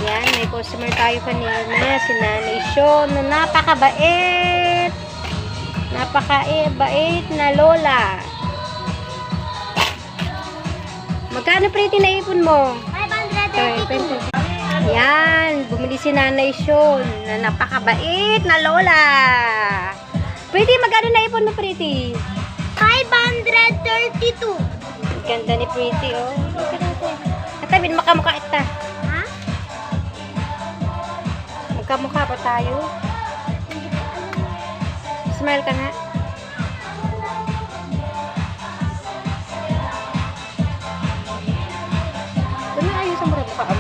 Yan, may customer tayo kanina. Si Nanay Sean na napakabait. Napakabait na lola. Magkano pretty na ipon mo? 532. Yan, bumili si Nanay Sean na napakabait na lola. Pretty, magkano na ipon mo, Pretty? 532. Ganda ni Pretty, oh. Atabin, makamukha ita. Ha? Magkamukha pa tayo. Smile ka nga. Ito na, ayos ang mura mukha mo.